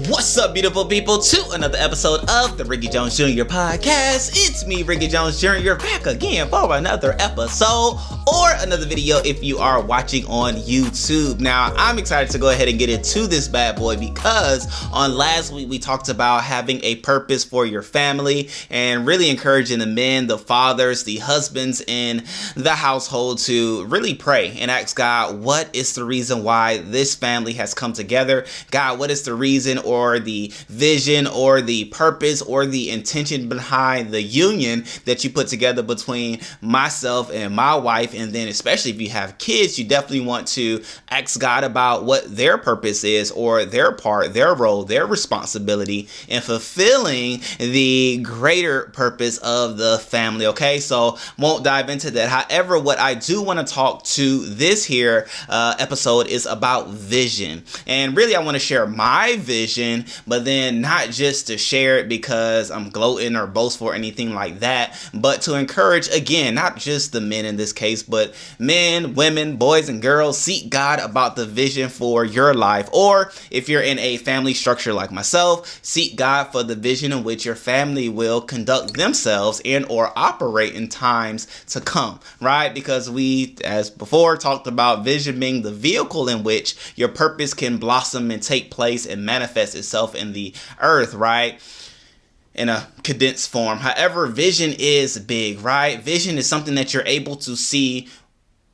What's up, beautiful people, to another episode of the Ricky Jones Jr. podcast. It's me, Ricky Jones Jr., back again for another episode or another video if you are watching on YouTube. Now, I'm excited to go ahead and get into this bad boy because on last week we talked about having a purpose for your family and really encouraging the men, the fathers, the husbands in the household to really pray and ask God, what is the reason why this family has come together? God, what is the reason or the vision or the purpose or the intention behind the union that you put together between myself and my wife? And then especially if you have kids, you definitely want to ask God about what their purpose is or their part, their role, their responsibility in fulfilling the greater purpose of the family. Okay, so won't dive into that. However, what I do want to talk to this here episode is about vision. And really, I want to share my vision, but then not just to share it because I'm gloating or boastful or anything like that, but to encourage, again, not just the men in this case, but men, women, boys, and girls, seek God about the vision for your life. Or if you're in a family structure like myself, seek God for the vision in which your family will conduct themselves and or operate in times to come, right? Because we, as before, talked about vision being the vehicle in which your purpose can blossom and take place and manifest itself in the earth, right? In a condensed form. However, vision is big, right? Vision is something that you're able to see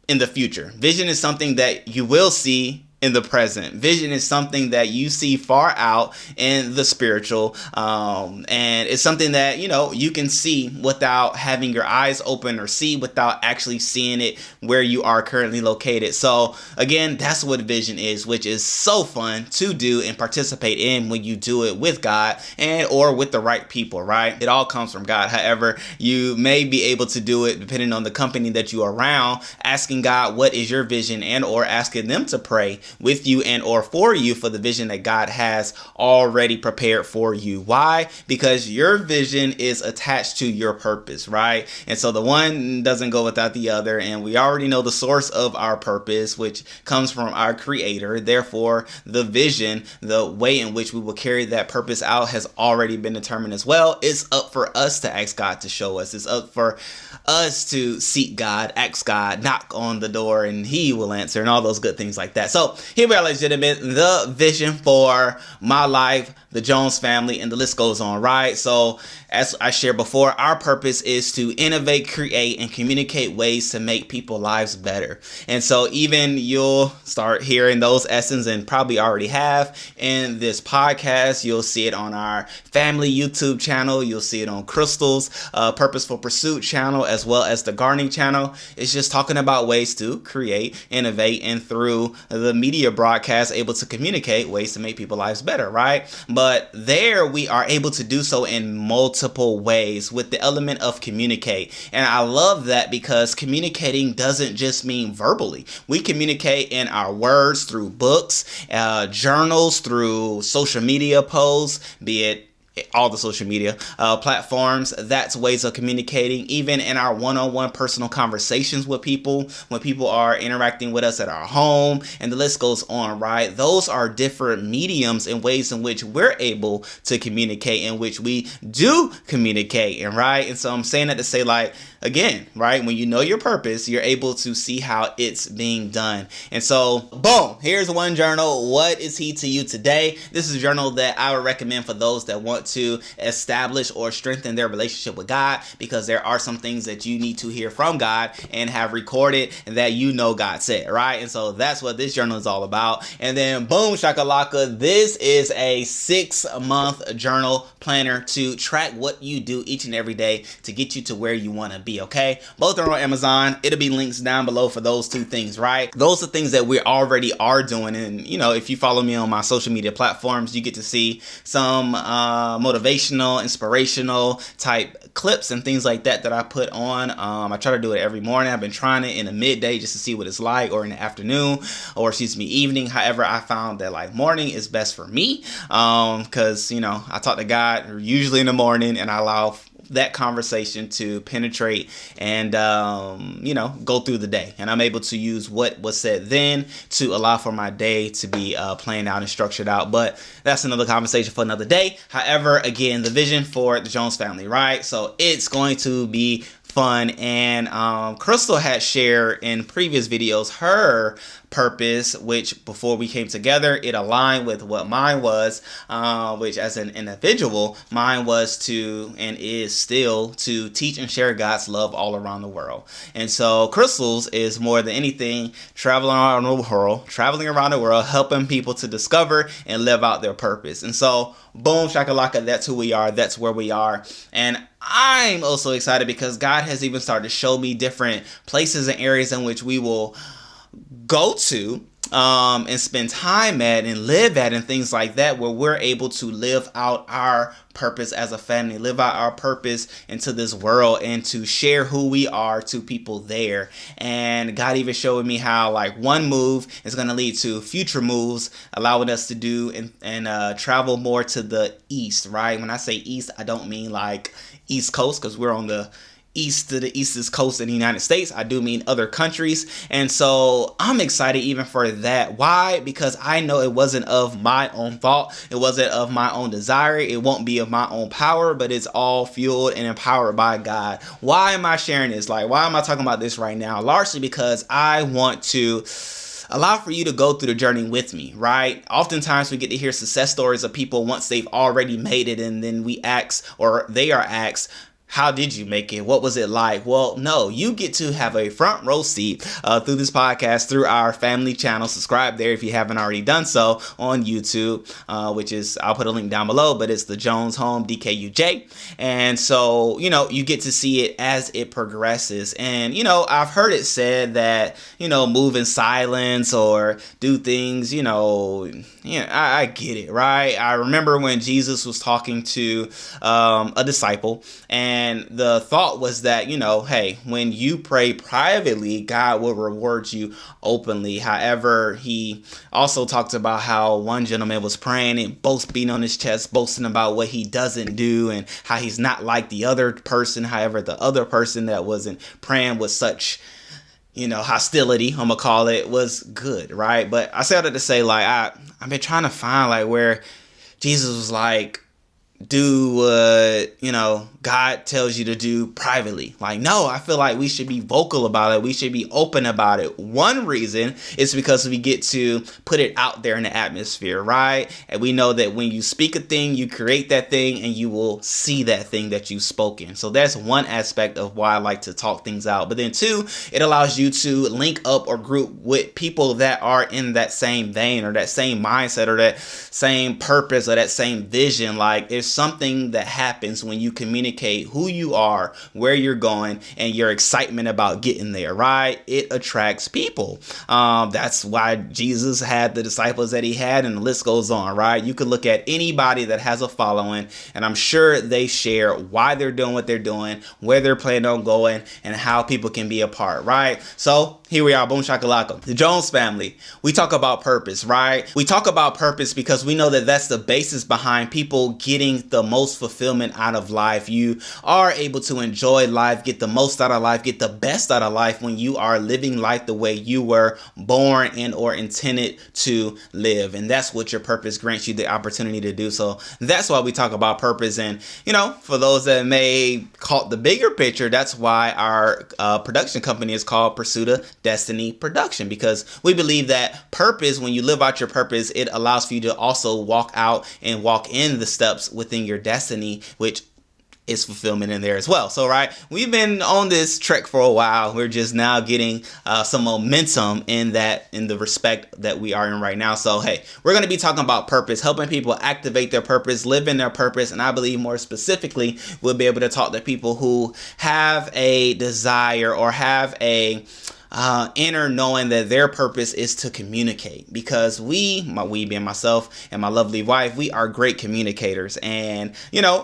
in the future. Vision is something that you will see in the present. Vision is something that you see far out in the spiritual, and it's something that you can see without having your eyes open or see without actually seeing it where you are currently located. So again, that's what vision is, which is so fun to do and participate in when you do it with God and or with the right people, right? It all comes from God. However, you may be able to do it depending on the company that you are around, asking God what is your vision and or asking them to pray with you and or for you for the vision that God has already prepared for you. Why? Because your vision is attached to your purpose, right? And so the one doesn't go without the other, and we already know the source of our purpose, which comes from our Creator. Therefore, the vision, the way in which we will carry that purpose out has already been determined as well. It's up for us to ask God to show us. It's up for us to seek God, ask God, knock on the door, and He will answer, and all those good things like that. So here we are, ladies and gentlemen, the vision for my life, the Jones family, and the list goes on, right? So as I shared before, our purpose is to innovate, create, and communicate ways to make people's lives better. And so even you'll start hearing those essence, and probably already have, in this podcast. You'll see it on our family YouTube channel. You'll see it on Crystal's Purposeful Pursuit channel, as well as the Gardening channel. It's just talking about ways to create, innovate, and through the media broadcast, able to communicate ways to make people's lives better, right? But there we are able to do so in multiple ways with the element of communicate. And I love that because communicating doesn't just mean verbally. We communicate in our words, through books, journals, through social media posts, be it all the social media platforms. That's ways of communicating, even in our one-on-one personal conversations with people, when people are interacting with us at our home, and the list goes on, right? Those are different mediums and ways in which we're able to communicate, in which we do communicate, and right? And so I'm saying that to say, like, again, right, when you know your purpose, you're able to see how it's being done. And so, boom, here's one journal. What is he to you today? This is a journal that I would recommend for those that want to establish or strengthen their relationship with God, because there are some things that you need to hear from God and have recorded that God said, right? And so that's what this journal is all about. And then boom, shakalaka, this is a 6-month journal planner to track what you do each and every day to get you to where you want to be, okay? Both are on Amazon. It'll be links down below for those two things, right? Those are things that we already are doing. And, if you follow me on my social media platforms, you get to see some motivational, inspirational type clips and things like that I put on. I try to do it every morning. I've been trying it in the midday just to see what it's like, or in the afternoon, or evening. However, I found that like morning is best for me, because I talk to God usually in the morning, and I allow that conversation to penetrate and, go through the day. And I'm able to use what was said then to allow for my day to be planned out and structured out. But that's another conversation for another day. However, again, the vision for the Jones family, right? So it's going to be fun. And Crystal had shared in previous videos her purpose, which before we came together, it aligned with what mine was, which as an individual, mine was to, and is still, to teach and share God's love all around the world. And so Crystal's is more than anything traveling around the world, helping people to discover and live out their purpose. And so boom, shakalaka, that's who we are. That's where we are. And I'm also excited because God has even started to show me different places and areas in which we will go to and spend time at and live at and things like that, where we're able to live out our purpose as a family, live out our purpose into this world, and to share who we are to people there. And God even showed me how like one move is going to lead to future moves, allowing us to do and travel more to the east, right? When I say east, I don't mean like East Coast, because we're on the east to the eastest coast in the United States. I do mean other countries. And so I'm excited even for that. Why? Because I know it wasn't of my own thought. It wasn't of my own desire. It won't be of my own power, but it's all fueled and empowered by God. Why am I sharing this? Like, why am I talking about this right now? Largely because I want to allow for you to go through the journey with me, right? Oftentimes we get to hear success stories of people once they've already made it, and then we ask, or they are asked, how did you make it? What was it like? Well, no, you get to have a front row seat through this podcast, through our family channel. Subscribe there if you haven't already done so on YouTube, which is, I'll put a link down below, but it's the Jones Home DKUJ. And so, you get to see it as it progresses. And, I've heard it said that, move in silence or do things, I get it, right? I remember when Jesus was talking to a disciple, and the thought was that, hey, when you pray privately, God will reward you openly. However, he also talked about how one gentleman was praying and beating on his chest, boasting about what he doesn't do and how he's not like the other person. However, the other person that wasn't praying with such hostility, I'm gonna call it, was good, right? But I said that to say, like, I've been trying to find like where Jesus was like, do what God tells you to do privately. Like, no, I feel like we should be vocal about it. We should be open about it. One reason is because we get to put it out there in the atmosphere, right? And we know that when you speak a thing, you create that thing, and you will see that thing that you've spoken. So that's one aspect of why I like to talk things out. But then two, it allows you to link up or group with people that are in that same vein or that same mindset or that same purpose or that same vision. Like, it's something that happens when you communicate who you are, where you're going, and your excitement about getting there, right? It attracts people. That's why Jesus had the disciples that he had, and the list goes on, right? You could look at anybody that has a following, and I'm sure they share why they're doing what they're doing, where they're planning on going, and how people can be a part, right? So here we are, boom shakalaka, the Jones family. We talk about purpose, right? We talk about purpose because we know that that's the basis behind people getting the most fulfillment out of life. You are able to enjoy life, get the most out of life, get the best out of life when you are living life the way you were born and or intended to live. And that's what your purpose grants you the opportunity to do. So that's why we talk about purpose. And, for those that may caught the bigger picture, that's why our production company is called Pursuit of Destiny Production, because we believe that purpose, when you live out your purpose, it allows for you to also walk out and walk in the steps within your destiny, which is fulfillment in there as well. So, right, we've been on this trek for a while. We're just now getting some momentum in the respect that we are in right now. So, hey, we're going to be talking about purpose, helping people activate their purpose, live in their purpose. And I believe more specifically, we'll be able to talk to people who have a desire or have a inner knowing that their purpose is to communicate, because we being myself and my lovely wife, we are great communicators. And,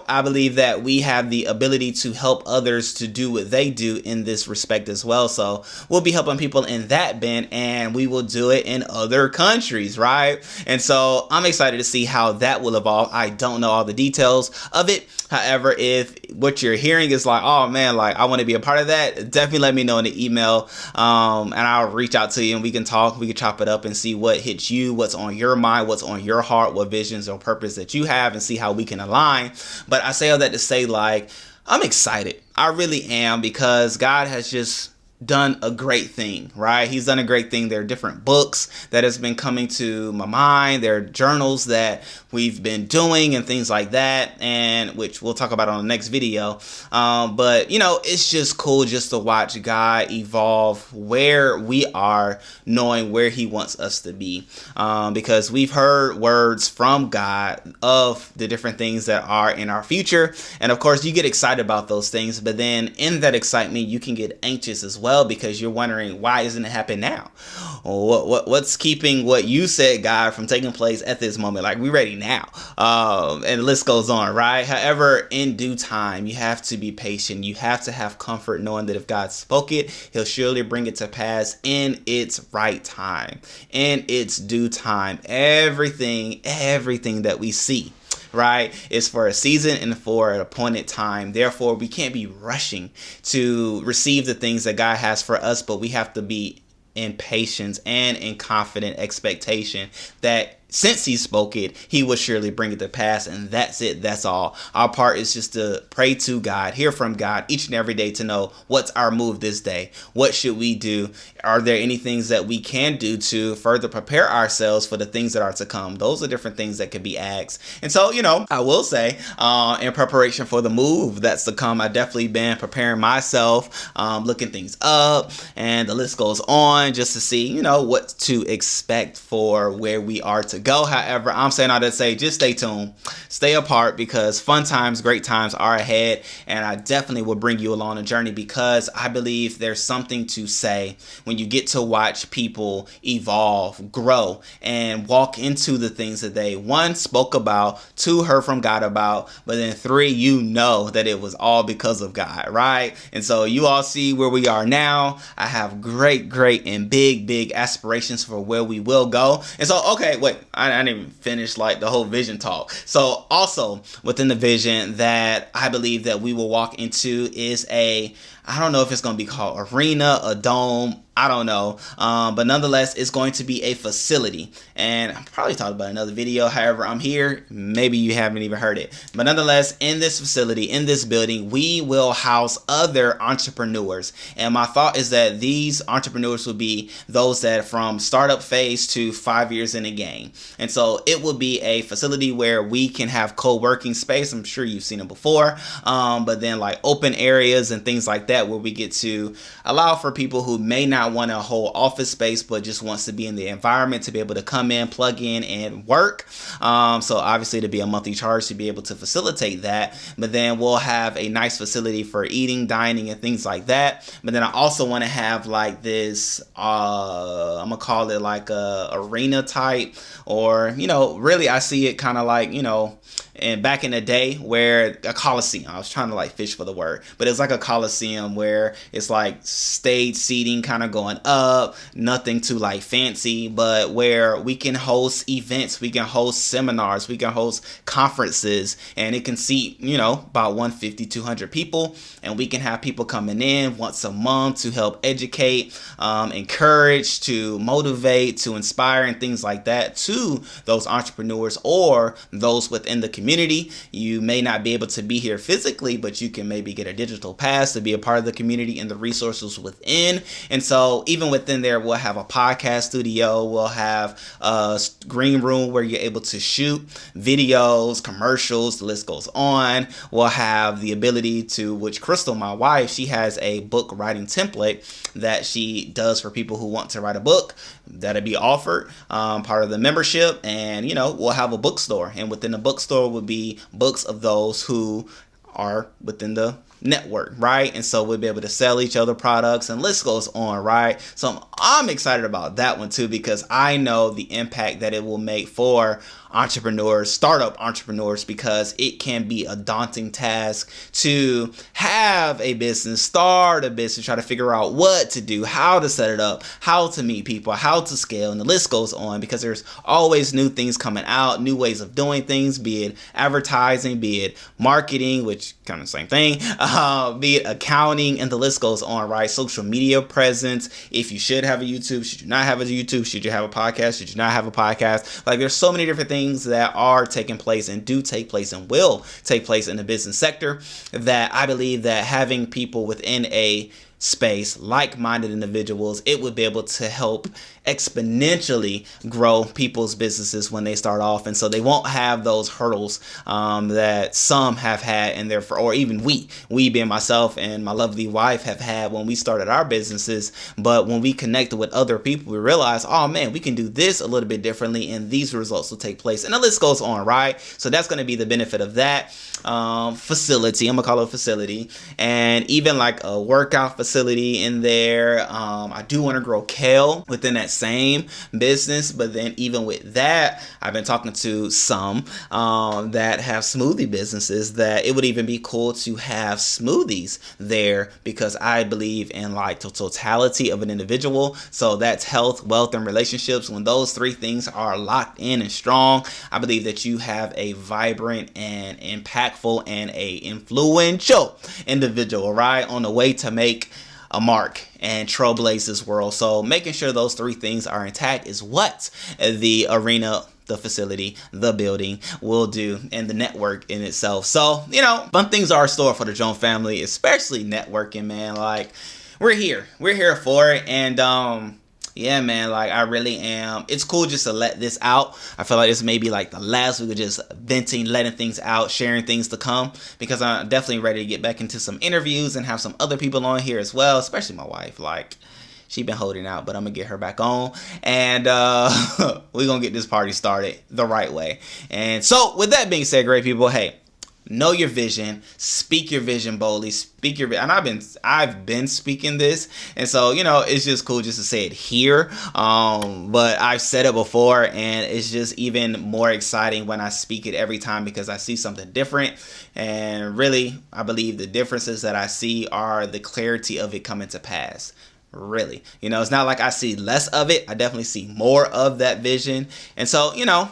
I believe that we have the ability to help others to do what they do in this respect as well. So we'll be helping people in that bent, and we will do it in other countries, right? And so I'm excited to see how that will evolve. I don't know all the details of it. However, if what you're hearing is like, oh man, like I want to be a part of that, definitely let me know in the email, and I'll reach out to you and we can talk, we can chop it up and see what hits you, what's on your mind, what's on your heart, what visions or purpose that you have, and see how we can align. But I say all that to say, like, I'm excited. I really am, because God has just done a great thing, right? He's done a great thing. There are different books that has been coming to my mind. There are journals that we've been doing and things like that, and which we'll talk about on the next video. But it's just cool just to watch God evolve where we are, knowing where he wants us to be, because we've heard words from God of the different things that are in our future. And of course you get excited about those things, but then in that excitement you can get anxious as well, because you're wondering, why isn't it happening now? What's keeping what you said, God, from taking place at this moment? Like, we ready now. And the list goes on, right? However, in due time, you have to be patient. You have to have comfort knowing that if God spoke it, he'll surely bring it to pass in its right time, in its due time. Everything that we see, right, is for a season and for an appointed time. Therefore, we can't be rushing to receive the things that God has for us, but we have to be in patience and in confident expectation that since he spoke it, he will surely bring it to pass. And that's it. That's all. Our part is just to pray to God, hear from God each and every day to know what's our move this day. What should we do? Are there any things that we can do to further prepare ourselves for the things that are to come? Those are different things that could be asked. And so, I will say, in preparation for the move that's to come, I definitely been preparing myself, looking things up, and the list goes on, just to see, what to expect for where we are to go. However, I'm saying all that to say, just stay tuned, stay apart, because fun times, great times are ahead, and I definitely will bring you along a journey, because I believe there's something to say when you get to watch people evolve, grow, and walk into the things that they, one, spoke about, two, heard from God about, but then three, that it was all because of God, right? And so you all see where we are now. I have great and big aspirations for where we will go. And so, okay, wait, I didn't even finish like the whole vision talk. So also within the vision that I believe that we will walk into is I don't know if it's going to be called arena, a dome, I don't know. But nonetheless, it's going to be a facility. And I probably talked about another video. However, I'm here. Maybe you haven't even heard it. But nonetheless, in this facility, in this building, we will house other entrepreneurs. And my thought is that these entrepreneurs will be those that from startup phase to 5 years in the game. And so it will be a facility where we can have co-working space. I'm sure you've seen it before. But then like open areas and things like that, where we get to allow for people who may not want a whole office space but just wants to be in the environment to be able to come in, plug in, and work. So obviously to be a monthly charge to be able to facilitate that. But then we'll have a nice facility for eating, dining, and things like that. But then I also want to have like this I'm gonna call it like a arena type, or really I see it kind of like and back in the day where a coliseum, I was trying to like fish for the word, but it's like a coliseum where it's like stage seating kind of going up, nothing too like fancy, but where we can host events, we can host seminars, we can host conferences, and it can seat, about 150, 200 people. And we can have people coming in once a month to help educate, encourage, to motivate, to inspire, and things like that to those entrepreneurs or those within the community. You may not be able to be here physically, but you can maybe get a digital pass to be a part of the community and the resources within. And so even within there, we'll have a podcast studio, we'll have a green room where you're able to shoot videos, commercials, the list goes on. We'll have the ability to, which Crystal, my wife, she has a book writing template that she does for people who want to write a book. That'll be offered, part of the membership. And we'll have a bookstore, and within the bookstore will be books of those who are within the network, right? And so we'll be able to sell each other products, and list goes on, right? So I'm excited about that one too, because I know the impact that it will make for entrepreneurs, startup entrepreneurs, because it can be a daunting task to have a business, start a business, try to figure out what to do, how to set it up, how to meet people, how to scale, and the list goes on, because there's always new things coming out, new ways of doing things, be it advertising, be it marketing, which kind of the same thing, be it accounting, and the list goes on, right? Social media presence, if you should have a YouTube, should you not have a YouTube, should you have a podcast, should you not have a podcast? Like, there's so many different things that are taking place and do take place and will take place in the business sector, that I believe that having people within a space, like-minded individuals, it would be able to help exponentially grow people's businesses when they start off, and so they won't have those hurdles that some have had in their, or even we being myself and my lovely wife have had when we started our businesses. But when we connected with other people, we realized, oh man, we can do this a little bit differently, and these results will take place, and the list goes on, right? So that's going to be the benefit of that facility. I'm gonna call it a facility, and even like a workout facility in there. I do want to grow kale within that same business, but then even with that, I've been talking to some that have smoothie businesses, that it would even be cool to have smoothies there, because I believe in like the totality of an individual. So that's health, wealth, and relationships. When those three things are locked in and strong, I believe that you have a vibrant and impactful and a influential individual, right, on the way to make a mark and trailblaze this world. So making sure those three things are intact is what the arena, the facility, the building will do, and the network in itself. So, you know, fun things are in store for the Jones family, especially networking, man. Like, we're here for it. And yeah, man, like, I really am. It's cool just to let this out. I feel like this may be like the last week of just venting, letting things out, sharing things to come, because I'm definitely ready to get back into some interviews and have some other people on here as well, especially my wife. Like, she been holding out, but I'm gonna get her back on, and we're gonna get this party started the right way. And so with that being said, great people, hey, know your vision, speak your vision boldly, speak your, and I've been speaking this, and so, you know, it's just cool just to say it here, but I've said it before, and it's just even more exciting when I speak it every time, because I see something different. And really, I believe the differences that I see are the clarity of it coming to pass. Really, you know, it's not like I see less of it. I definitely see more of that vision. And so, you know,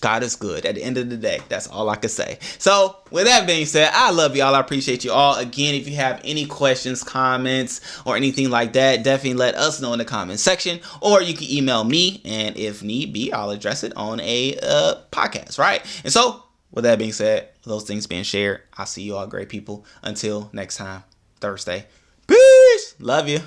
God is good at the end of the day. That's all I can say. So with that being said, I love y'all. I appreciate you all. Again, if you have any questions, comments, or anything like that, definitely let us know in the comment section, or you can email me, and if need be, I'll address it on a podcast, right? And so with that being said, those things being shared, I'll see you all great people. Until next time, Thursday. Peace. Love you.